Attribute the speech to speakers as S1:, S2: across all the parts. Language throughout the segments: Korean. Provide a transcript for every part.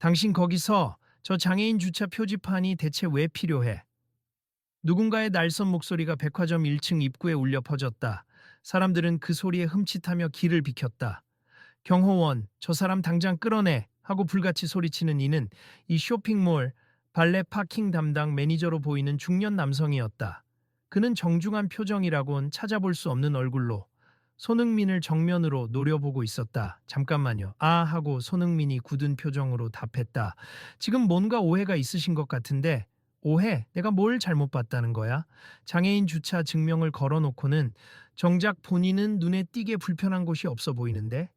S1: 당신 거기서 저 장애인 주차 표지판이 대체 왜 필요해? 누군가의 날선 목소리가 백화점 1층 입구에 울려 퍼졌다. 사람들은 그 소리에 흠칫하며 길을 비켰다. 경호원, 저 사람 당장 끌어내! 하고 불같이 소리치는 이는 이 쇼핑몰 발레 파킹 담당 매니저로 보이는 중년 남성이었다. 그는 정중한 표정이라곤 찾아볼 수 없는 얼굴로 손흥민을 정면으로 노려보고 있었다. 잠깐만요. 아 하고 손흥민이 굳은 표정으로 답했다. 지금 뭔가 오해가 있으신 것 같은데. 오해? 내가 뭘 잘못 봤다는 거야? 장애인 주차 증명을 걸어놓고는 정작 본인은 눈에 띄게 불편한 곳이 없어 보이는데?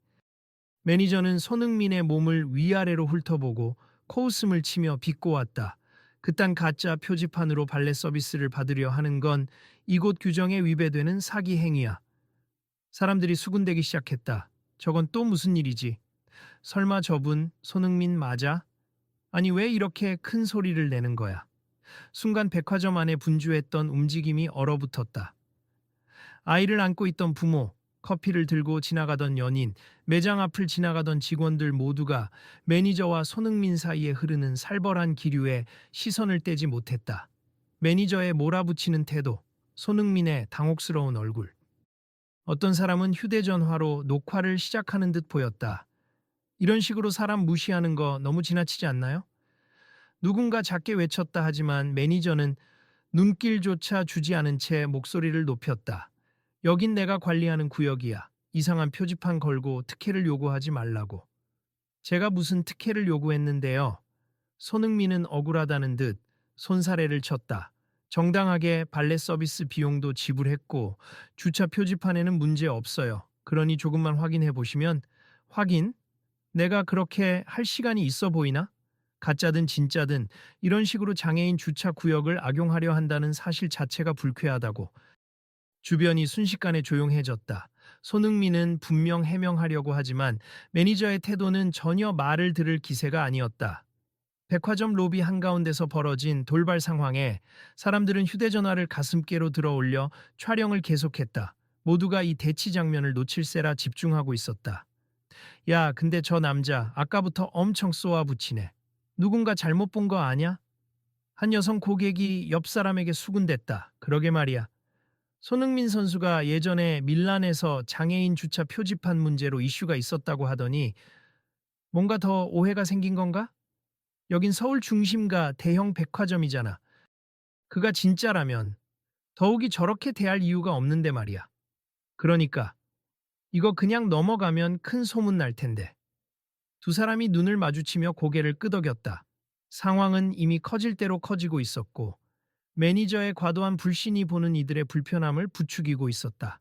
S1: 매니저는 손흥민의 몸을 위아래로 훑어보고 코웃음을 치며 비꼬았다. 그딴 가짜 표지판으로 발레 서비스를 받으려 하는 건 이곳 규정에 위배되는 사기 행위야. 사람들이 수군대기 시작했다. 저건 또 무슨 일이지? 설마 저분 손흥민 맞아? 아니 왜 이렇게 큰 소리를 내는 거야? 순간 백화점 안에 분주했던 움직임이 얼어붙었다. 아이를 안고 있던 부모, 커피를 들고 지나가던 연인, 매장 앞을 지나가던 직원들 모두가 매니저와 손흥민 사이에 흐르는 살벌한 기류에 시선을 떼지 못했다. 매니저의 몰아붙이는 태도, 손흥민의 당혹스러운 얼굴. 어떤 사람은 휴대전화로 녹화를 시작하는 듯 보였다. 이런 식으로 사람 무시하는 거 너무 지나치지 않나요? 누군가 작게 외쳤다 하지만 매니저는 눈길조차 주지 않은 채 목소리를 높였다. 여긴 내가 관리하는 구역이야. 이상한 표지판 걸고 특혜를 요구하지 말라고. 제가 무슨 특혜를 요구했는데요. 손흥민은 억울하다는 듯 손사래를 쳤다. 정당하게 발레 서비스 비용도 지불했고 주차 표지판에는 문제 없어요. 그러니 조금만 확인해 보시면 확인? 내가 그렇게 할 시간이 있어 보이나? 가짜든 진짜든 이런 식으로 장애인 주차 구역을 악용하려 한다는 사실 자체가 불쾌하다고. 주변이 순식간에 조용해졌다. 손흥민은 분명 해명하려고 하지만 매니저의 태도는 전혀 말을 들을 기세가 아니었다. 백화점 로비 한가운데서 벌어진 돌발 상황에 사람들은 휴대전화를 가슴께로 들어 올려 촬영을 계속했다. 모두가 이 대치 장면을 놓칠세라 집중하고 있었다. 야, 근데 저 남자 아까부터 엄청 쏘아붙이네. 누군가 잘못 본 거 아냐? 한 여성 고객이 옆 사람에게 수군댔다. 그러게 말이야. 손흥민 선수가 예전에 밀란에서 장애인 주차 표지판 문제로 이슈가 있었다고 하더니 뭔가 더 오해가 생긴 건가? 여긴 서울 중심가 대형 백화점이잖아. 그가 진짜라면 더욱이 저렇게 대할 이유가 없는데 말이야. 그러니까 이거 그냥 넘어가면 큰 소문 날 텐데. 두 사람이 눈을 마주치며 고개를 끄덕였다. 상황은 이미 커질 대로 커지고 있었고 매니저의 과도한 불신이 보는 이들의 불편함을 부추기고 있었다.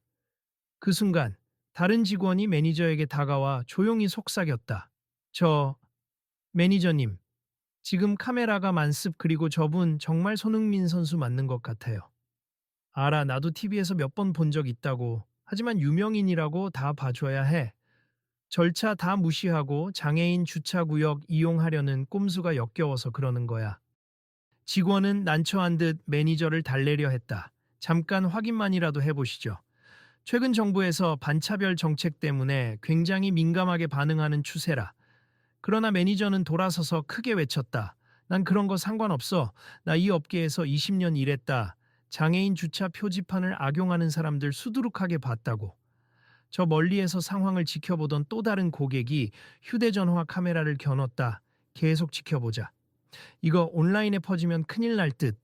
S1: 그 순간 다른 직원이 매니저에게 다가와 조용히 속삭였다. 저 매니저님, 지금 카메라가 만습 그리고 저분 정말 손흥민 선수 맞는 것 같아요. 알아, 나도 TV에서 몇 번 본 적 있다고. 하지만 유명인이라고 다 봐줘야 해. 절차 다 무시하고 장애인 주차구역 이용하려는 꼼수가 역겨워서 그러는 거야. 직원은 난처한 듯 매니저를 달래려 했다. 잠깐 확인만이라도 해보시죠. 최근 정부에서 반차별 정책 때문에 굉장히 민감하게 반응하는 추세라. 그러나 매니저는 돌아서서 크게 외쳤다. 난 그런 거 상관없어. 나 이 업계에서 20년 일했다. 장애인 주차 표지판을 악용하는 사람들 수두룩하게 봤다고. 저 멀리에서 상황을 지켜보던 또 다른 고객이 휴대전화 카메라를 겨눴다. 계속 지켜보자. 이거 온라인에 퍼지면 큰일 날 듯.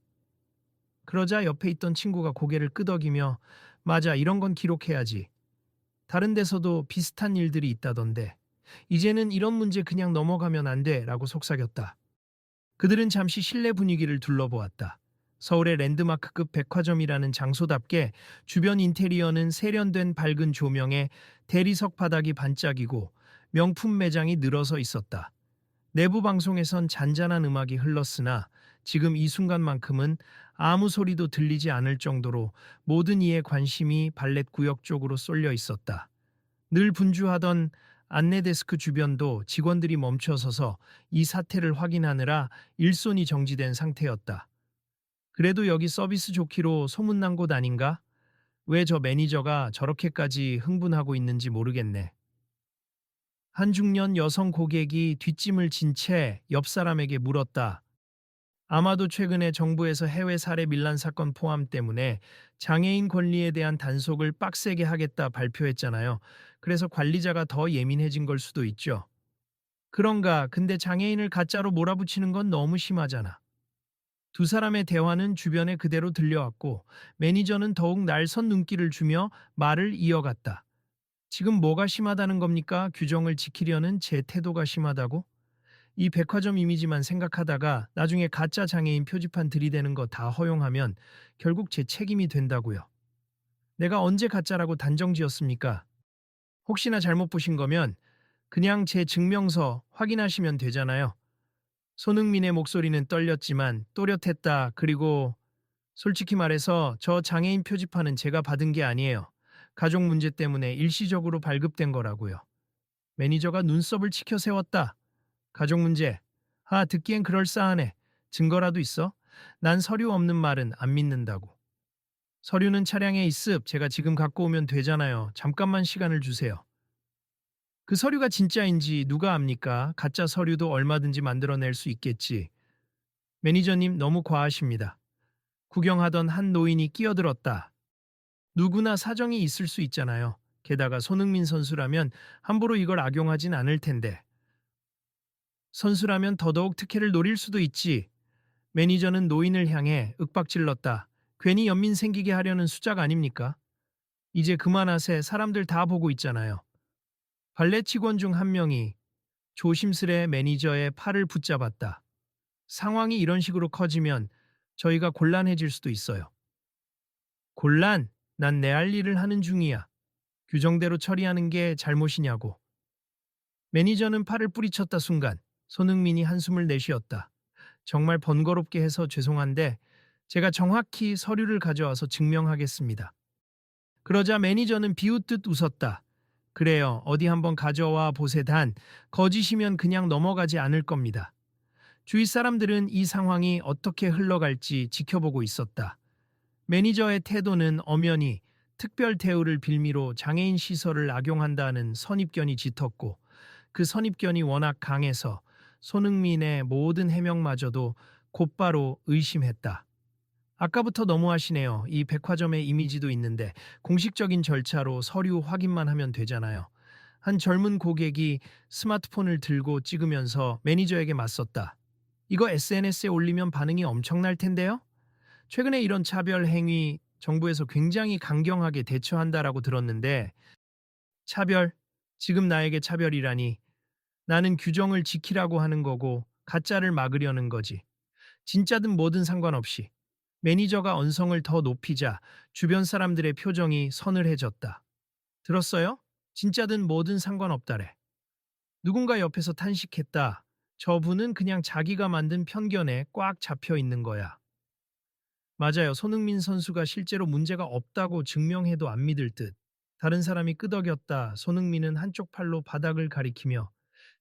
S1: 그러자 옆에 있던 친구가 고개를 끄덕이며 맞아, 이런 건 기록해야지. 다른 데서도 비슷한 일들이 있다던데. 이제는 이런 문제 그냥 넘어가면 안 돼 라고 속삭였다. 그들은 잠시 실내 분위기를 둘러보았다. 서울의 랜드마크급 백화점이라는 장소답게 주변 인테리어는 세련된 밝은 조명에 대리석 바닥이 반짝이고 명품 매장이 늘어서 있었다. 내부 방송에선 잔잔한 음악이 흘렀으나 지금 이 순간만큼은 아무 소리도 들리지 않을 정도로 모든 이의 관심이 발렛 구역 쪽으로 쏠려 있었다. 늘 분주하던 안내 데스크 주변도 직원들이 멈춰서서 이 사태를 확인하느라 일손이 정지된 상태였다. 그래도 여기 서비스 좋기로 소문난 곳 아닌가? 왜 저 매니저가 저렇게까지 흥분하고 있는지 모르겠네. 한 중년 여성 고객이 뒷짐을 진 채 옆 사람에게 물었다. 아마도 최근에 정부에서 해외 사례 밀란 사건 포함 때문에 장애인 권리에 대한 단속을 빡세게 하겠다 발표했잖아요. 그래서 관리자가 더 예민해진 걸 수도 있죠. 그런가? 근데 장애인을 가짜로 몰아붙이는 건 너무 심하잖아. 두 사람의 대화는 주변에 그대로 들려왔고 매니저는 더욱 날선 눈길을 주며 말을 이어갔다. 지금 뭐가 심하다는 겁니까? 규정을 지키려는 제 태도가 심하다고? 이 백화점 이미지만 생각하다가 나중에 가짜 장애인 표지판 들이대는 거 다 허용하면 결국 제 책임이 된다고요. 내가 언제 가짜라고 단정 지었습니까? 혹시나 잘못 보신 거면 그냥 제 증명서 확인하시면 되잖아요. 손흥민의 목소리는 떨렸지만 또렷했다. 그리고 솔직히 말해서 저 장애인 표지판은 제가 받은 게 아니에요. 가족 문제 때문에 일시적으로 발급된 거라고요. 매니저가 눈썹을 치켜 세웠다. 가족 문제. 듣기엔 그럴싸하네. 증거라도 있어? 난 서류 없는 말은 안 믿는다고. 서류는 차량에 있습. 제가 지금 갖고 오면 되잖아요. 잠깐만 시간을 주세요. 그 서류가 진짜인지 누가 압니까? 가짜 서류도 얼마든지 만들어낼 수 있겠지. 매니저님 너무 과하십니다. 구경하던 한 노인이 끼어들었다. 누구나 사정이 있을 수 있잖아요. 게다가 손흥민 선수라면 함부로 이걸 악용하진 않을 텐데. 선수라면 더더욱 특혜를 노릴 수도 있지. 매니저는 노인을 향해 윽박질렀다. 괜히 연민 생기게 하려는 수작 아닙니까? 이제 그만하세. 사람들 다 보고 있잖아요. 발레 직원 중 한 명이 조심스레 매니저의 팔을 붙잡았다. 상황이 이런 식으로 커지면 저희가 곤란해질 수도 있어요. 곤란? 난 내 할 일을 하는 중이야. 규정대로 처리하는 게 잘못이냐고. 매니저는 팔을 뿌리쳤다 순간 손흥민이 한숨을 내쉬었다. 정말 번거롭게 해서 죄송한데 제가 정확히 서류를 가져와서 증명하겠습니다. 그러자 매니저는 비웃듯 웃었다. 그래요. 어디 한번 가져와 보세. 단 거짓이면 그냥 넘어가지 않을 겁니다. 주위 사람들은 이 상황이 어떻게 흘러갈지 지켜보고 있었다. 매니저의 태도는 엄연히 특별 대우를 빌미로 장애인 시설을 악용한다는 선입견이 짙었고 그 선입견이 워낙 강해서 손흥민의 모든 해명마저도 곧바로 의심했다. 아까부터 너무하시네요. 이 백화점의 이미지도 있는데 공식적인 절차로 서류 확인만 하면 되잖아요. 한 젊은 고객이 스마트폰을 들고 찍으면서 매니저에게 맞섰다. 이거 SNS에 올리면 반응이 엄청날 텐데요? 최근에 이런 차별 행위 정부에서 굉장히 강경하게 대처한다라고 들었는데 차별? 지금 나에게 차별이라니. 나는 규정을 지키라고 하는 거고 가짜를 막으려는 거지. 진짜든 뭐든 상관없이. 매니저가 언성을 더 높이자 주변 사람들의 표정이 서늘해졌다. 들었어요? 진짜든 뭐든 상관없다래. 누군가 옆에서 탄식했다. 저분은 그냥 자기가 만든 편견에 꽉 잡혀 있는 거야. 맞아요. 손흥민 선수가 실제로 문제가 없다고 증명해도 안 믿을 듯. 다른 사람이 끄덕였다. 손흥민은 한쪽 팔로 바닥을 가리키며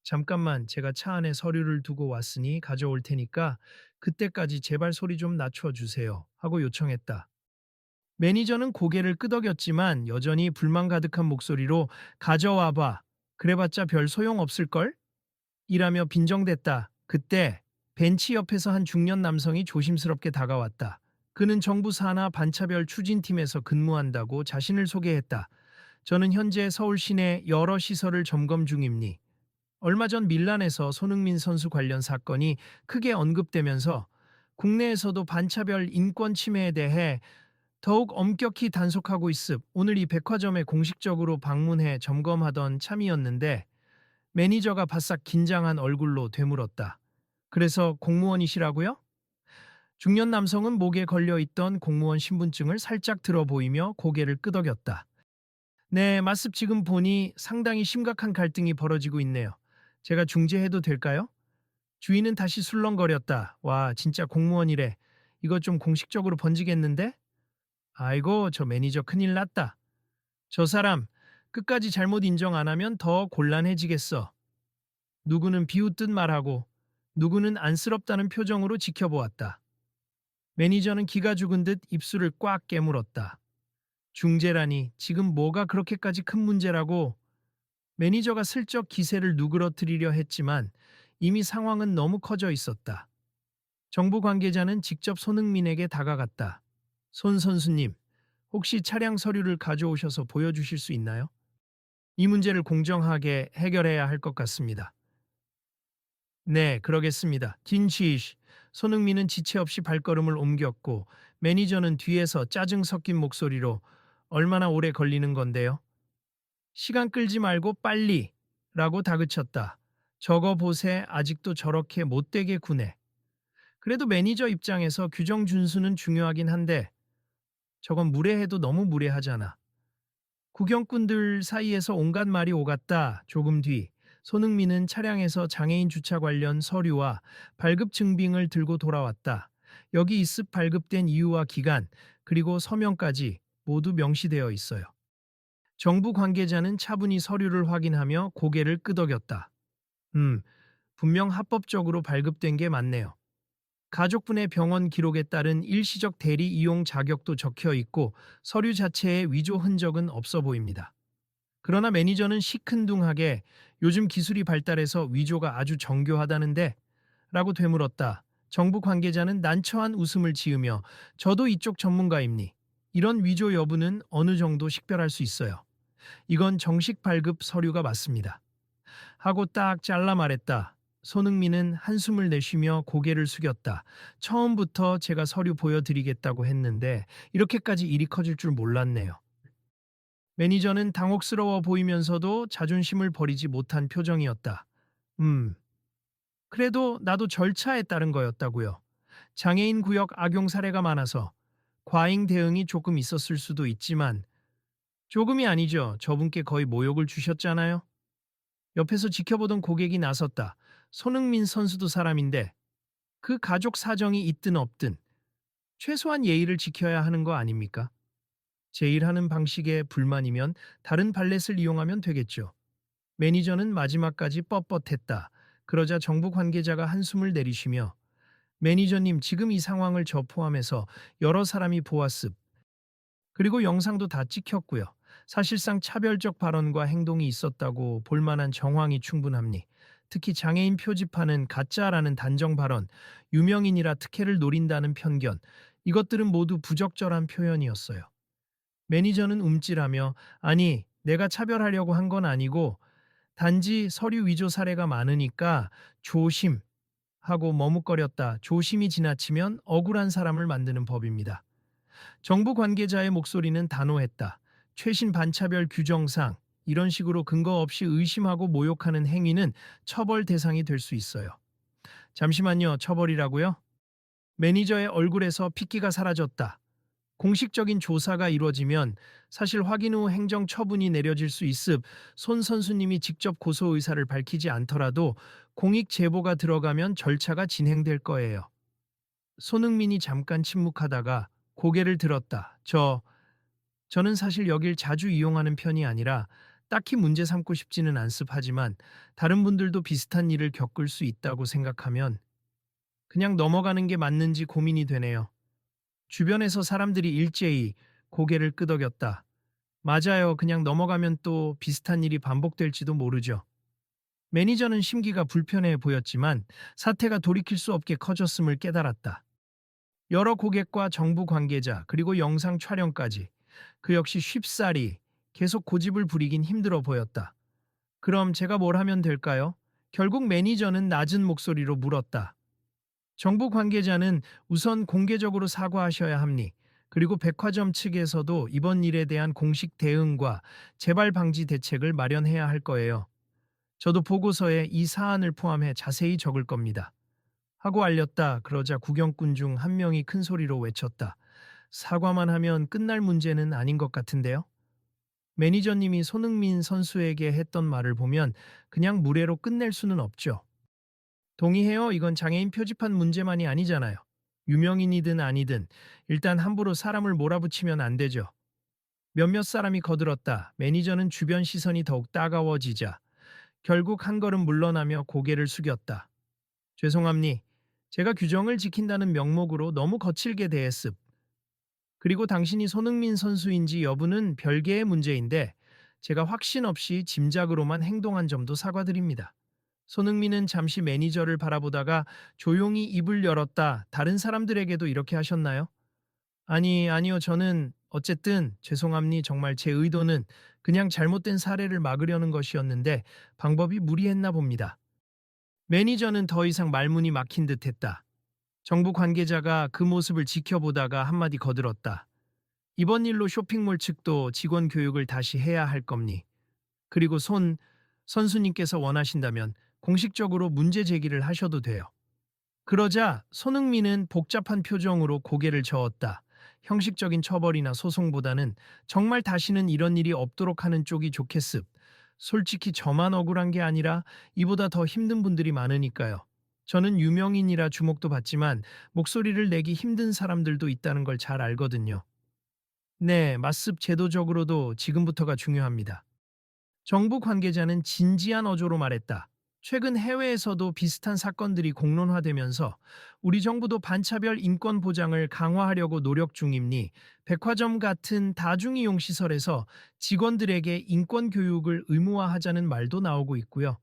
S1: 잠깐만 제가 차 안에 서류를 두고 왔으니 가져올 테니까 그때까지 제발 소리 좀 낮춰주세요 하고 요청했다. 매니저는 고개를 끄덕였지만 여전히 불만 가득한 목소리로 가져와봐. 그래봤자 별 소용없을걸? 이라며 빈정댔다. 그때 벤치 옆에서 한 중년 남성이 조심스럽게 다가왔다. 그는 정부 산하 반차별 추진팀에서 근무한다고 자신을 소개했다. 저는 현재 서울 시내 여러 시설을 점검 중입니. 얼마 전 밀란에서 손흥민 선수 관련 사건이 크게 언급되면서 국내에서도 반차별 인권 침해에 대해 더욱 엄격히 단속하고 있습. 오늘 이 백화점에 공식적으로 방문해 점검하던 참이었는데 매니저가 바싹 긴장한 얼굴로 되물었다. 그래서 공무원이시라고요? 중년 남성은 목에 걸려있던 공무원 신분증을 살짝 들어 보이며 고개를 끄덕였다. 네, 마습 지금 보니 상당히 심각한 갈등이 벌어지고 있네요. 제가 중재해도 될까요? 주인은 다시 술렁거렸다. 와, 진짜 공무원이래. 이거 좀 공식적으로 번지겠는데? 아이고, 저 매니저 큰일 났다. 저 사람 끝까지 잘못 인정 안 하면 더 곤란해지겠어. 누구는 비웃듯 말하고 누구는 안쓰럽다는 표정으로 지켜보았다. 매니저는 기가 죽은 듯 입술을 꽉 깨물었다. 중재라니 지금 뭐가 그렇게까지 큰 문제라고? 매니저가 슬쩍 기세를 누그러뜨리려 했지만 이미 상황은 너무 커져 있었다. 정부 관계자는 직접 손흥민에게 다가갔다. 손 선수님, 혹시 차량 서류를 가져오셔서 보여주실 수 있나요? 이 문제를 공정하게 해결해야 할 것 같습니다. 네, 그러겠습니다. 진시이시. 손흥민은 지체 없이 발걸음을 옮겼고 매니저는 뒤에서 짜증 섞인 목소리로 얼마나 오래 걸리는 건데요? 시간 끌지 말고 빨리! 라고 다그쳤다. 저거 보세 아직도 저렇게 못되게 구네. 그래도 매니저 입장에서 규정 준수는 중요하긴 한데 저건 무례해도 너무 무례하잖아. 구경꾼들 사이에서 온갖 말이 오갔다. 조금 뒤 손흥민은 차량에서 장애인 주차 관련 서류와 발급 증빙을 들고 돌아왔다. 여기 있습 발급된 이유와 기간 그리고 서명까지 모두 명시되어 있어요. 정부 관계자는 차분히 서류를 확인하며 고개를 끄덕였다. 분명 합법적으로 발급된 게 맞네요. 가족분의 병원 기록에 따른 일시적 대리 이용 자격도 적혀 있고 서류 자체에 위조 흔적은 없어 보입니다. 그러나 매니저는 시큰둥하게 요즘 기술이 발달해서 위조가 아주 정교하다는데 라고 되물었다. 정부 관계자는 난처한 웃음을 지으며 저도 이쪽 전문가입니. 이런 위조 여부는 어느 정도 식별할 수 있어요. 이건 정식 발급 서류가 맞습니다. 하고 딱 잘라 말했다. 손흥민은 한숨을 내쉬며 고개를 숙였다. 처음부터 제가 서류 보여드리겠다고 했는데 이렇게까지 일이 커질 줄 몰랐네요. 매니저는 당혹스러워 보이면서도 자존심을 버리지 못한 표정이었다. 그래도 나도 절차에 따른 거였다고요. 장애인 구역 악용 사례가 많아서 과잉 대응이 조금 있었을 수도 있지만 조금이 아니죠. 저분께 거의 모욕을 주셨잖아요. 옆에서 지켜보던 고객이 나섰다. 손흥민 선수도 사람인데 그 가족 사정이 있든 없든 최소한 예의를 지켜야 하는 거 아닙니까? 제 일하는 방식에 불만이면 다른 발렛을 이용하면 되겠죠. 매니저는 마지막까지 뻣뻣했다. 그러자 정부 관계자가 한숨을 내리쉬며 매니저님 지금 이 상황을 저 포함해서 여러 사람이 보았습. 그리고 영상도 다 찍혔고요. 사실상 차별적 발언과 행동이 있었다고 볼 만한 정황이 충분합니. 특히 장애인 표지판은 가짜라는 단정 발언, 유명인이라 특혜를 노린다는 편견, 이것들은 모두 부적절한 표현이었어요. 매니저는 움찔하며 아니, 내가 차별하려고 한 건 아니고 단지 서류 위조 사례가 많으니까 조심 하고 머뭇거렸다. 조심이 지나치면 억울한 사람을 만드는 법입니다. 정부 관계자의 목소리는 단호했다. 최신 반차별 규정상 이런 식으로 근거 없이 의심하고 모욕하는 행위는 처벌 대상이 될 수 있어요. 잠시만요, 처벌이라고요? 매니저의 얼굴에서 핏기가 사라졌다. 공식적인 조사가 이루어지면 사실 확인 후 행정 처분이 내려질 수 있습. 손 선수님이 직접 고소 의사를 밝히지 않더라도 공익 제보가 들어가면 절차가 진행될 거예요. 손흥민이 잠깐 침묵하다가 고개를 들었다. 저는 사실 여길 자주 이용하는 편이 아니라 딱히 문제 삼고 싶지는 않습. 하지만 다른 분들도 비슷한 일을 겪을 수 있다고 생각하면 그냥 넘어가는 게 맞는지 고민이 되네요. 주변에서 사람들이 일제히 고개를 끄덕였다. 맞아요. 그냥 넘어가면 또 비슷한 일이 반복될지도 모르죠. 매니저는 심기가 불편해 보였지만 사태가 돌이킬 수 없게 커졌음을 깨달았다. 여러 고객과 정부 관계자 그리고 영상 촬영까지 그 역시 쉽사리 계속 고집을 부리긴 힘들어 보였다. 그럼 제가 뭘 하면 될까요? 결국 매니저는 낮은 목소리로 물었다. 정부 관계자는 우선 공개적으로 사과하셔야 합니. 그리고 백화점 측에서도 이번 일에 대한 공식 대응과 재발 방지 대책을 마련해야 할 거예요. 저도 보고서에 이 사안을 포함해 자세히 적을 겁니다. 하고 알렸다. 그러자 구경꾼 중 한 명이 큰 소리로 외쳤다. 사과만 하면 끝날 문제는 아닌 것 같은데요? 매니저님이 손흥민 선수에게 했던 말을 보면 그냥 무례로 끝낼 수는 없죠. 동의해요. 이건 장애인 표지판 문제만이 아니잖아요. 유명인이든 아니든 일단 함부로 사람을 몰아붙이면 안 되죠. 몇몇 사람이 거들었다. 매니저는 주변 시선이 더욱 따가워지자 결국 한 걸음 물러나며 고개를 숙였다. 죄송합니. 제가 규정을 지킨다는 명목으로 너무 거칠게 대했습. 그리고 당신이 손흥민 선수인지 여부는 별개의 문제인데 제가 확신 없이 짐작으로만 행동한 점도 사과드립니다. 손흥민은 잠시 매니저를 바라보다가 조용히 입을 열었다. 다른 사람들에게도 이렇게 하셨나요? 아니요. 저는 어쨌든 죄송합니. 정말 제 의도는 그냥 잘못된 사례를 막으려는 것이었는데 방법이 무리했나 봅니다. 매니저는 더 이상 말문이 막힌 듯했다. 정부 관계자가 그 모습을 지켜보다가 한마디 거들었다. 이번 일로 쇼핑몰 측도 직원 교육을 다시 해야 할 겁니. 그리고 선수님께서 원하신다면 공식적으로 문제 제기를 하셔도 돼요. 그러자 손흥민은 복잡한 표정으로 고개를 저었다. 형식적인 처벌이나 소송보다는 정말 다시는 이런 일이 없도록 하는 쪽이 좋겠습. 솔직히 저만 억울한 게 아니라 이보다 더 힘든 분들이 많으니까요. 저는 유명인이라 주목도 받지만 목소리를 내기 힘든 사람들도 있다는 걸 잘 알거든요. 네, 맞습. 제도적으로도 지금부터가 중요합니다. 정부 관계자는 진지한 어조로 말했다. 최근 해외에서도 비슷한 사건들이 공론화되면서 우리 정부도 반차별 인권 보장을 강화하려고 노력 중입니. 백화점 같은 다중이용 시설에서 직원들에게 인권 교육을 의무화하자는 말도 나오고 있고요.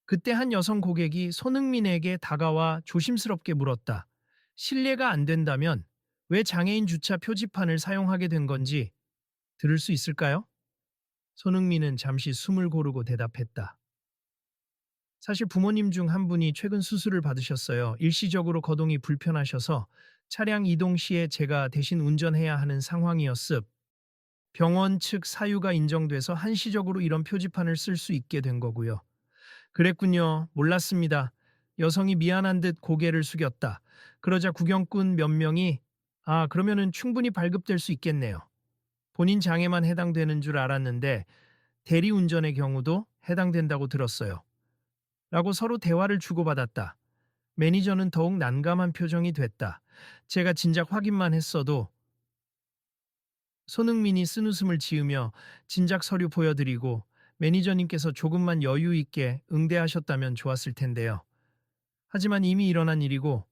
S1: 그때 한 여성 고객이 손흥민에게 다가와 조심스럽게 물었다. 실례가 안 된다면 왜 장애인 주차 표지판을 사용하게 된 건지 들을 수 있을까요? 손흥민은 잠시 숨을 고르고 대답했다. 사실 부모님 중 한 분이 최근 수술을 받으셨어요. 일시적으로 거동이 불편하셔서 차량 이동 시에 제가 대신 운전해야 하는 상황이었습. 병원 측 사유가 인정돼서 한시적으로 이런 표지판을 쓸 수 있게 된 거고요. 그랬군요. 몰랐습니다. 여성이 미안한 듯 고개를 숙였다. 그러자 구경꾼 몇 명이 그러면은 충분히 발급될 수 있겠네요. 본인 장애만 해당되는 줄 알았는데 대리운전의 경우도 해당된다고 들었어요. 라고 서로 대화를 주고받았다. 매니저는 더욱 난감한 표정이 됐다. 제가 진작 확인만 했어도 손흥민이 쓴웃음을 지으며 진작 서류 보여드리고 매니저님께서 조금만 여유 있게 응대하셨다면 좋았을 텐데요. 하지만 이미 일어난 일이고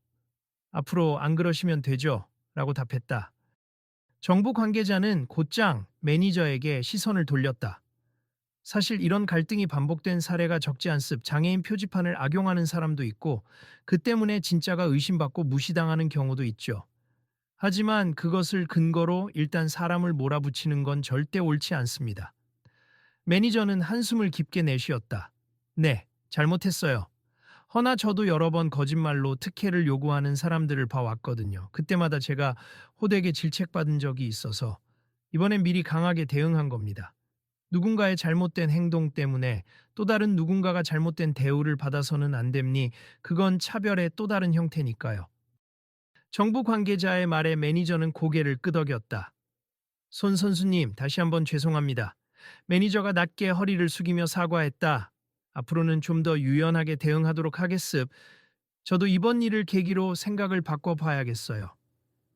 S1: 앞으로 안 그러시면 되죠. 라고 답했다. 정부 관계자는 곧장 매니저에게 시선을 돌렸다. 사실 이런 갈등이 반복된 사례가 적지 않습. 장애인 표지판을 악용하는 사람도 있고 그 때문에 진짜가 의심받고 무시당하는 경우도 있죠. 하지만 그것을 근거로 일단 사람을 몰아붙이는 건 절대 옳지 않습니다. 매니저는 한숨을 깊게 내쉬었다. 네, 잘못했어요. 허나 저도 여러 번 거짓말로 특혜를 요구하는 사람들을 봐왔거든요. 그때마다 제가 호되게 질책받은 적이 있어서 이번엔 미리 강하게 대응한 겁니다. 누군가의 잘못된 행동 때문에 또 다른 누군가가 잘못된 대우를 받아서는 안 됩니. 그건 차별의 또 다른 형태니까요. 정부 관계자의 말에 매니저는 고개를 끄덕였다. 손 선수님, 다시 한번 죄송합니다. 매니저가 낮게 허리를 숙이며 사과했다. 앞으로는 좀 더 유연하게 대응하도록 하겠습. 저도 이번 일을 계기로 생각을 바꿔봐야겠어요.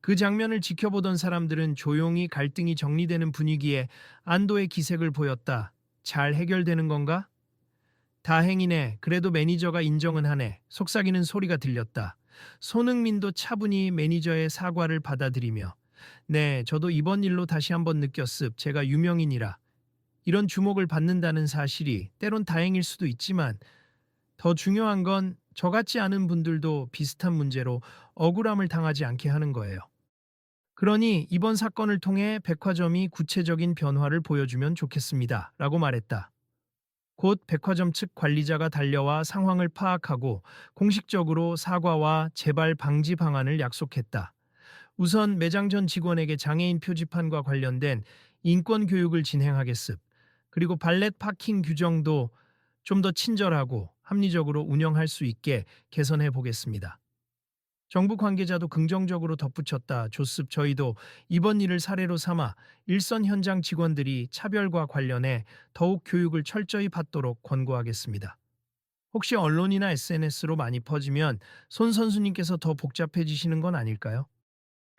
S1: 그 장면을 지켜보던 사람들은 조용히 갈등이 정리되는 분위기에 안도의 기색을 보였다. 잘 해결되는 건가? 다행이네. 그래도 매니저가 인정은 하네. 속삭이는 소리가 들렸다. 손흥민도 차분히 매니저의 사과를 받아들이며 네, 저도 이번 일로 다시 한번 느꼈습. 제가 유명인이라 이런 주목을 받는다는 사실이 때론 다행일 수도 있지만 더 중요한 건 저같지 않은 분들도 비슷한 문제로 억울함을 당하지 않게 하는 거예요. 그러니 이번 사건을 통해 백화점이 구체적인 변화를 보여주면 좋겠습니다. 라고 말했다. 곧 백화점 측 관리자가 달려와 상황을 파악하고 공식적으로 사과와 재발 방지 방안을 약속했다. 우선 매장 전 직원에게 장애인 표지판과 관련된 인권 교육을 진행하겠습. 그리고 발렛 파킹 규정도 좀 더 친절하고 합리적으로 운영할 수 있게 개선해 보겠습니다. 정부 관계자도 긍정적으로 덧붙였다. 좋습. 저희도 이번 일을 사례로 삼아 일선 현장 직원들이 차별과 관련해 더욱 교육을 철저히 받도록 권고하겠습니다. 혹시 언론이나 SNS로 많이 퍼지면 손 선수님께서 더 복잡해지시는 건 아닐까요?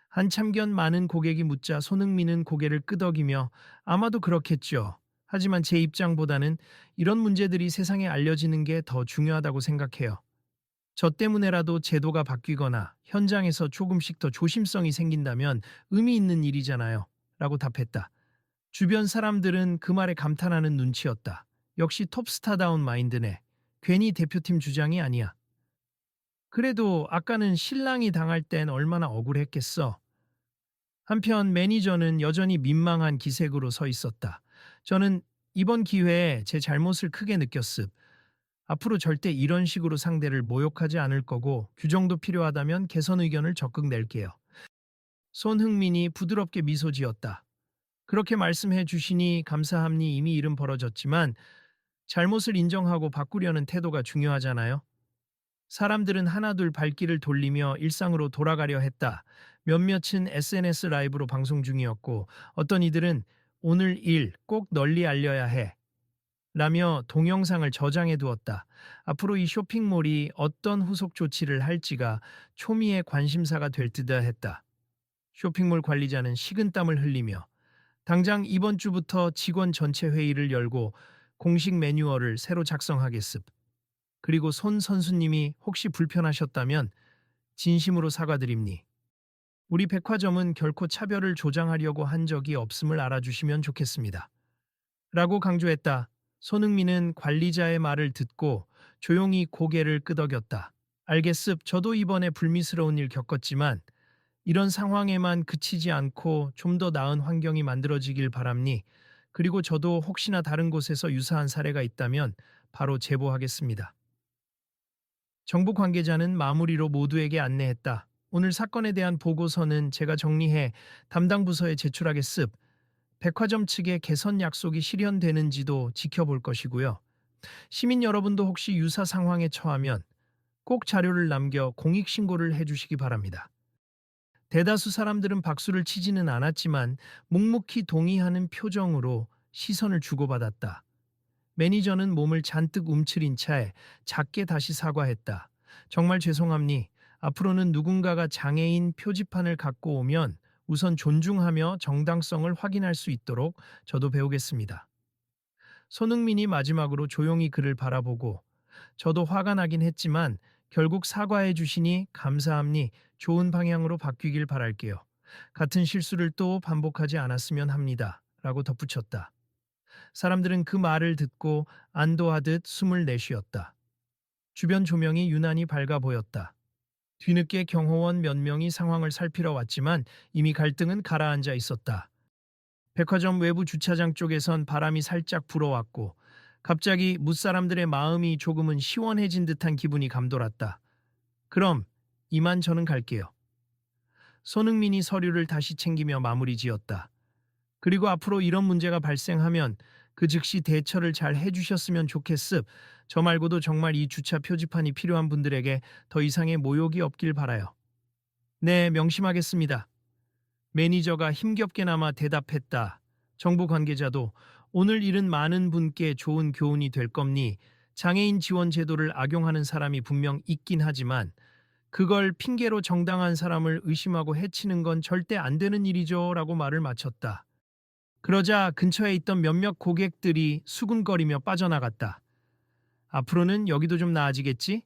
S1: 한참견 많은 고객이 묻자 손흥민은 고개를 끄덕이며 아마도 그렇겠죠. 하지만 제 입장보다는 이런 문제들이 세상에 알려지는 게 더 중요하다고 생각해요. 저 때문에라도 제도가 바뀌거나 현장에서 조금씩 더 조심성이 생긴다면 의미 있는 일이잖아요. 라고 답했다. 주변 사람들은 그 말에 감탄하는 눈치였다. 역시 톱스타다운 마인드네. 괜히 대표팀 주장이 아니야. 그래도 아까는 신랑이 당할 땐 얼마나 억울했겠어. 한편 매니저는 여전히 민망한 기색으로 서 있었다. 저는 이번 기회에 제 잘못을 크게 느꼈습. 앞으로 절대 이런 식으로 상대를 모욕하지 않을 거고 규정도 필요하다면 개선 의견을 적극 낼게요. 손흥민이 부드럽게 미소 지었다. 그렇게 말씀해 주시니 감사함니. 이미 일은 벌어졌지만 잘못을 인정하고 바꾸려는 태도가 중요하잖아요. 사람들은 하나둘 발길을 돌리며 일상으로 돌아가려 했다. 몇몇은 SNS 라이브로 방송 중이었고 어떤 이들은 오늘 일 꼭 널리 알려야 해 라며 동영상을 저장해 두었다. 앞으로 이 쇼핑몰이 어떤 후속 조치를 할지가 초미의 관심사가 될 듯 했다. 쇼핑몰 관리자는 식은땀을 흘리며 당장 이번 주부터 직원 전체 회의를 열고 공식 매뉴얼을 새로 작성하겠습. 그리고 손 선수님이 혹시 불편하셨다면 진심으로 사과드립니. 우리 백화점은 결코 차별을 조장하려고 한 적이 없음을 알아주시면 좋겠습니다. 라고 강조했다. 손흥민은 관리자의 말을 듣고 조용히 고개를 끄덕였다. 알겠습. 저도 이번에 불미스러운 일 겪었지만 이런 상황에만 그치지 않고 좀 더 나은 환경이 만들어지길 바랍니. 그리고 저도 혹시나 다른 곳에서 유사한 사례가 있다면 바로 제보하겠습니다. 정부 관계자는 마무리로 모두에게 안내했다. 오늘 사건에 대한 보고서는 제가 정리해 담당 부서에 제출하겠습. 백화점 측의 개선 약속이 실현되는지도 지켜볼 것이고요. 시민 여러분도 혹시 유사 상황에 처하면 꼭 자료를 남겨 공익신고를 해주시기 바랍니다. 대다수 사람들은 박수를 치지는 않았지만 묵묵히 동의하는 표정으로 시선을 주고받았다. 매니저는 몸을 잔뜩 움츠린 차에 작게 다시 사과했다. 정말 죄송합니. 앞으로는 누군가가 장애인 표지판을 갖고 오면 우선 존중하며 정당성을 확인할 수 있도록 저도 배우겠습니다. 손흥민이 마지막으로 조용히 그를 바라보고 저도 화가 나긴 했지만 결국 사과해 주시니 감사합니. 좋은 방향으로 바뀌길 바랄게요. 같은 실수를 또 반복하지 않았으면 합니다. 라고 덧붙였다. 사람들은 그 말을 듣고 안도하듯 숨을 내쉬었다. 주변 조명이 유난히 밝아 보였다. 뒤늦게 경호원 몇 명이 상황을 살피러 왔지만 이미 갈등은 가라앉아 있었다. 백화점 외부 주차장 쪽에선 바람이 살짝 불어왔고 갑자기 무사람들의 마음이 조금은 시원해진 듯한 기분이 감돌았다. 그럼 이만 저는 갈게요. 손흥민이 서류를 다시 챙기며 마무리 지었다. 그리고 앞으로 이런 문제가 발생하면 그 즉시 대처를 잘 해주셨으면 좋겠습. 저 말고도 정말 이 주차 표지판이 필요한 분들에게 더 이상의 모욕이 없길 바라요. 네, 명심하겠습니다. 매니저가 힘겹게나마 대답했다. 정부 관계자도 오늘 일은 많은 분께 좋은 교훈이 될 겁니. 장애인 지원 제도를 악용하는 사람이 분명 있긴 하지만 그걸 핑계로 정당한 사람을 의심하고 해치는 건 절대 안 되는 일이죠. 라고 말을 마쳤다. 그러자 근처에 있던 몇몇 고객들이 수군거리며 빠져나갔다. 앞으로는 여기도 좀 나아지겠지?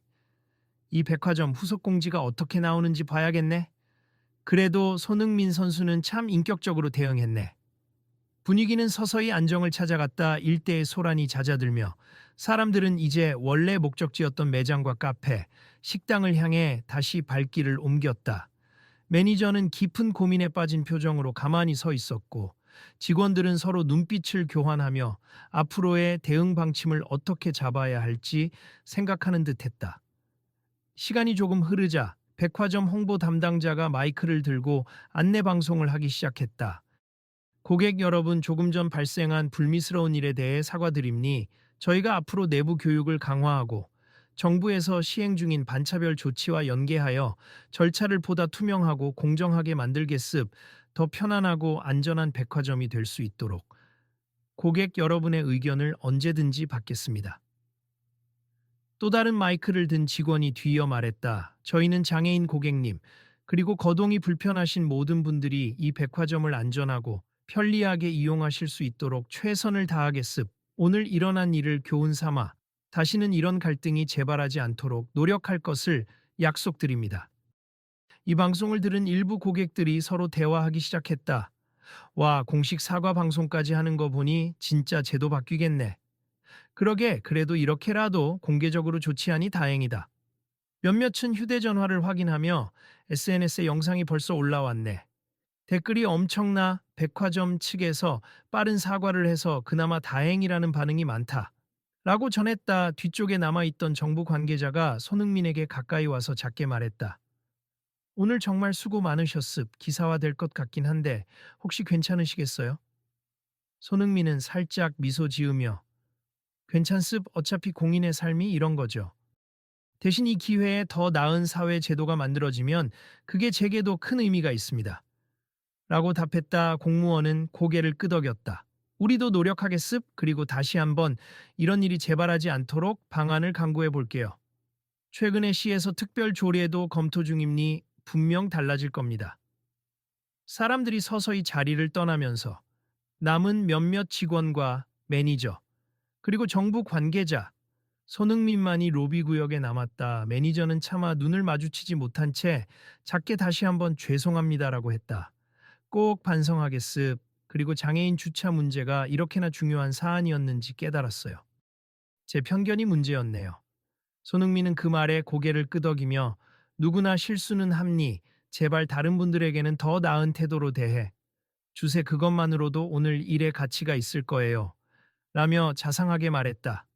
S1: 이 백화점 후속 공지가 어떻게 나오는지 봐야겠네. 그래도 손흥민 선수는 참 인격적으로 대응했네. 분위기는 서서히 안정을 찾아갔다. 일대의 소란이 잦아들며 사람들은 이제 원래 목적지였던 매장과 카페, 식당을 향해 다시 발길을 옮겼다. 매니저는 깊은 고민에 빠진 표정으로 가만히 서 있었고 직원들은 서로 눈빛을 교환하며 앞으로의 대응 방침을 어떻게 잡아야 할지 생각하는 듯했다. 시간이 조금 흐르자 백화점 홍보 담당자가 마이크를 들고 안내 방송을 하기 시작했다. 고객 여러분, 조금 전 발생한 불미스러운 일에 대해 사과드립니. 저희가 앞으로 내부 교육을 강화하고 정부에서 시행 중인 반차별 조치와 연계하여 절차를 보다 투명하고 공정하게 만들겠습. 더 편안하고 안전한 백화점이 될 수 있도록 고객 여러분의 의견을 언제든지 받겠습니다. 또 다른 마이크를 든 직원이 뒤이어 말했다. 저희는 장애인 고객님, 그리고 거동이 불편하신 모든 분들이 이 백화점을 안전하고 편리하게 이용하실 수 있도록 최선을 다하겠습. 오늘 일어난 일을 교훈 삼아 다시는 이런 갈등이 재발하지 않도록 노력할 것을 약속드립니다. 이 방송을 들은 일부 고객들이 서로 대화하기 시작했다. 와, 공식 사과 방송까지 하는 거 보니 진짜 제도 바뀌겠네. 그러게, 그래도 이렇게라도 공개적으로 조치하니 다행이다. 몇몇은 휴대전화를 확인하며 SNS에 영상이 벌써 올라왔네. 댓글이 엄청나 백화점 측에서 빠른 사과를 해서 그나마 다행이라는 반응이 많다. 라고 전했다. 뒤쪽에 남아있던 정부 관계자가 손흥민에게 가까이 와서 작게 말했다. 오늘 정말 수고 많으셨습. 기사화될 것 같긴 한데 혹시 괜찮으시겠어요? 손흥민은 살짝 미소 지으며 괜찮습. 어차피 공인의 삶이 이런 거죠. 대신 이 기회에 더 나은 사회 제도가 만들어지면 그게 제게도 큰 의미가 있습니다. 라고 답했다. 공무원은 고개를 끄덕였다. 우리도 노력하겠습. 그리고 다시 한번 이런 일이 재발하지 않도록 방안을 강구해 볼게요. 최근에 시에서 특별 조례도 검토 중이니 분명 달라질 겁니다. 사람들이 서서히 자리를 떠나면서 남은 몇몇 직원과 매니저, 그리고 정부 관계자, 손흥민만이 로비 구역에 남았다. 매니저는 차마 눈을 마주치지 못한 채 작게 다시 한번 죄송합니다라고 했다. 꼭 반성하겠습. 그리고 장애인 주차 문제가 이렇게나 중요한 사안이었는지 깨달았어요. 제 편견이 문제였네요. 손흥민은 그 말에 고개를 끄덕이며 누구나 실수는 합니. 제발 다른 분들에게는 더 나은 태도로 대해 주세. 그것만으로도 오늘 일에 가치가 있을 거예요. 라며 자상하게 말했다.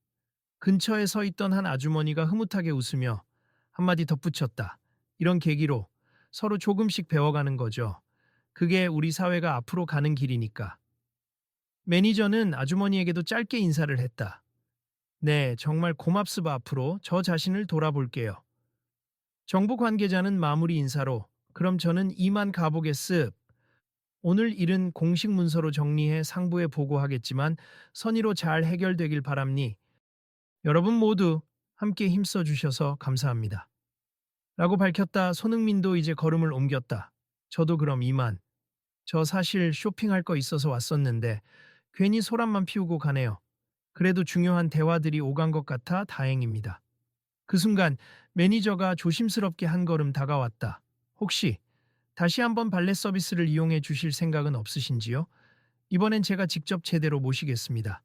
S1: 근처에 서 있던 한 아주머니가 흐뭇하게 웃으며 한마디 덧붙였다. 이런 계기로 서로 조금씩 배워가는 거죠. 그게 우리 사회가 앞으로 가는 길이니까. 매니저는 아주머니에게도 짧게 인사를 했다. 네, 정말 고맙습니다. 앞으로 저 자신을 돌아볼게요. 정부 관계자는 마무리 인사로 그럼 저는 이만 가보겠습. 오늘 일은 공식 문서로 정리해 상부에 보고하겠지만 선의로 잘 해결되길 바랍니. 여러분 모두 함께 힘써 주셔서 감사합니다. 라고 밝혔다. 손흥민도 이제 걸음을 옮겼다. 저도 그럼 이만. 저 사실 쇼핑할 거 있어서 왔었는데 괜히 소란만 피우고 가네요. 그래도 중요한 대화들이 오간 것 같아 다행입니다. 그 순간 매니저가 조심스럽게 한 걸음 다가왔다. 혹시 다시 한번 발레 서비스를 이용해 주실 생각은 없으신지요? 이번엔 제가 직접 제대로 모시겠습니다.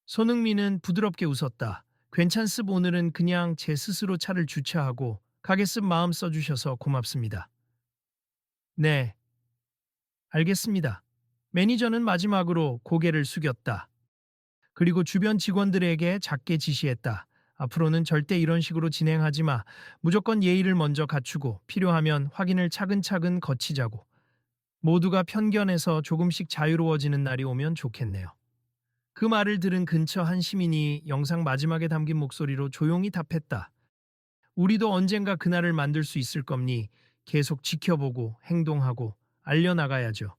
S1: 손흥민은 부드럽게 웃었다. 괜찮습. 오늘은 그냥 제 스스로 차를 주차하고 가겠습. 마음 써주셔서 고맙습니다. 네, 알겠습니다. 매니저는 마지막으로 고개를 숙였다. 그리고 주변 직원들에게 작게 지시했다. 앞으로는 절대 이런 식으로 진행하지 마. 무조건 예의를 먼저 갖추고 필요하면 확인을 차근차근 거치자고. 모두가 편견에서 조금씩 자유로워지는 날이 오면 좋겠네요. 그 말을 들은 근처 한 시민이 영상 마지막에 담긴 목소리로 조용히 답했다. 우리도 언젠가 그날을 만들 수 있을 겁니. 계속 지켜보고 행동하고 알려나가야죠.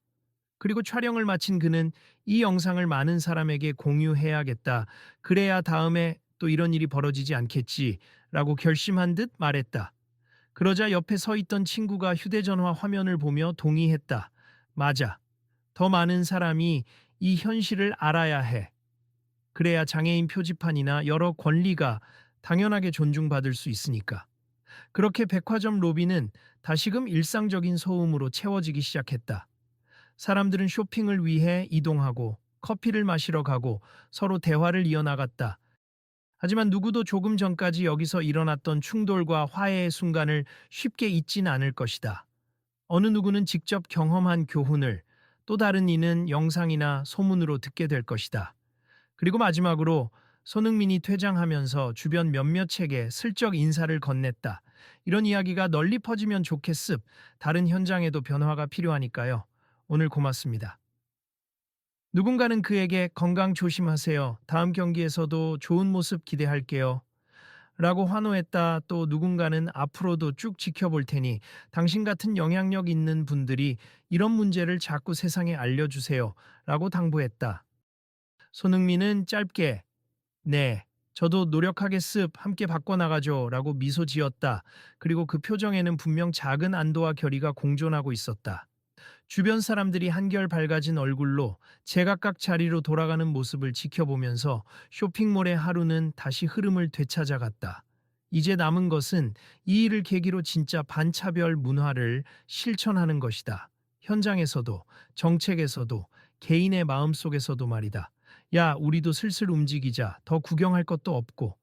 S1: 그리고 촬영을 마친 그는 이 영상을 많은 사람에게 공유해야겠다. 그래야 다음에 또 이런 일이 벌어지지 않겠지. 라고 결심한 듯 말했다. 그러자 옆에 서 있던 친구가 휴대전화 화면을 보며 동의했다. 맞아. 더 많은 사람이 이 현실을 알아야 해. 그래야 장애인 표지판이나 여러 권리가 당연하게 존중받을 수 있으니까. 그렇게 백화점 로비는 다시금 일상적인 소음으로 채워지기 시작했다. 사람들은 쇼핑을 위해 이동하고 커피를 마시러 가고 서로 대화를 이어나갔다. 하지만 누구도 조금 전까지 여기서 일어났던 충돌과 화해의 순간을 쉽게 잊진 않을 것이다. 어느 누구는 직접 경험한 교훈을, 또 다른 이는 영상이나 소문으로 듣게 될 것이다. 그리고 마지막으로 손흥민이 퇴장하면서 주변 몇몇에게 슬쩍 인사를 건넸다. 이런 이야기가 널리 퍼지면 좋겠습. 다른 현장에도 변화가 필요하니까요. 오늘 고맙습니다. 누군가는 그에게 건강 조심하세요. 다음 경기에서도 좋은 모습 기대할게요. 라고 환호했다. 또 누군가는 앞으로도 쭉 지켜볼 테니 당신 같은 영향력 있는 분들이 이런 문제를 자꾸 세상에 알려주세요. 라고 당부했다. 손흥민은 짧게 네, 저도 노력하겠습. 함께 바꿔나가죠. 라고 미소 지었다. 그리고 그 표정에는 분명 작은 안도와 결의가 공존하고 있었다. 주변 사람들이 한결 밝아진 얼굴로 제각각 자리로 돌아가는 모습을 지켜보면서 쇼핑몰의 하루는 다시 흐름을 되찾아갔다. 이제 남은 것은 이 일을 계기로 진짜 반차별 문화를 실천하는 것이다. 현장에서도, 정책에서도, 개인의 마음속에서도 말이다. 야, 우리도 슬슬 움직이자. 더 구경할 것도 없고.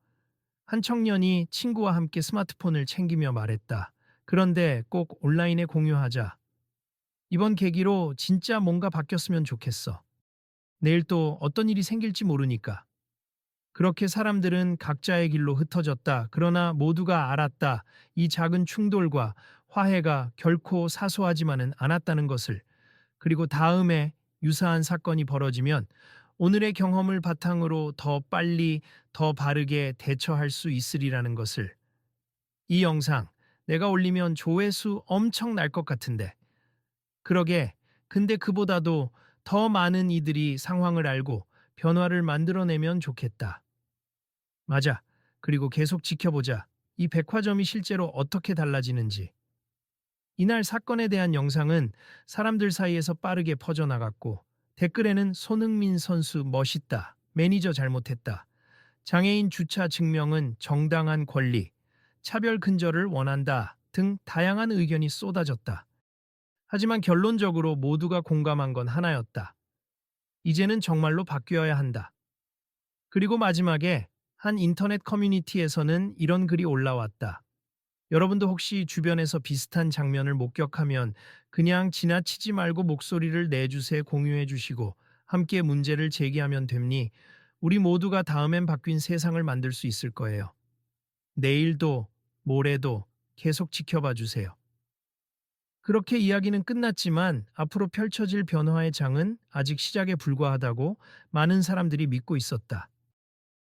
S1: 한 청년이 친구와 함께 스마트폰을 챙기며 말했다. 그런데 꼭 온라인에 공유하자. 이번 계기로 진짜 뭔가 바뀌었으면 좋겠어. 내일 또 어떤 일이 생길지 모르니까. 그렇게 사람들은 각자의 길로 흩어졌다. 그러나 모두가 알았다. 이 작은 충돌과 화해가 결코 사소하지만은 않았다는 것을. 그리고 다음에 유사한 사건이 벌어지면 오늘의 경험을 바탕으로 더 빨리, 더 바르게 대처할 수 있으리라는 것을. 이 영상 내가 올리면 조회수 엄청 날 것 같은데. 그러게. 근데 그보다도 더 많은 이들이 상황을 알고 변화를 만들어내면 좋겠다. 맞아. 그리고 계속 지켜보자. 이 백화점이 실제로 어떻게 달라지는지. 이날 사건에 대한 영상은 사람들 사이에서 빠르게 퍼져나갔고, 댓글에는 손흥민 선수 멋있다, 매니저 잘못했다, 장애인 주차 증명은 정당한 권리, 차별 근절을 원한다 등 다양한 의견이 쏟아졌다. 하지만 결론적으로 모두가 공감한 건 하나였다. 이제는 정말로 바뀌어야 한다. 그리고 마지막에 한 인터넷 커뮤니티에서는 이런 글이 올라왔다. 여러분도 혹시 주변에서 비슷한 장면을 목격하면 그냥 지나치지 말고 목소리를 내주세 공유해 주시고 함께 문제를 제기하면 됩니? 우리 모두가 다음엔 바뀐 세상을 만들 수 있을 거예요. 내일도 모레도 계속 지켜봐 주세요. 그렇게 이야기는 끝났지만 앞으로 펼쳐질 변화의 장은 아직 시작에 불과하다고 많은 사람들이 믿고 있었다.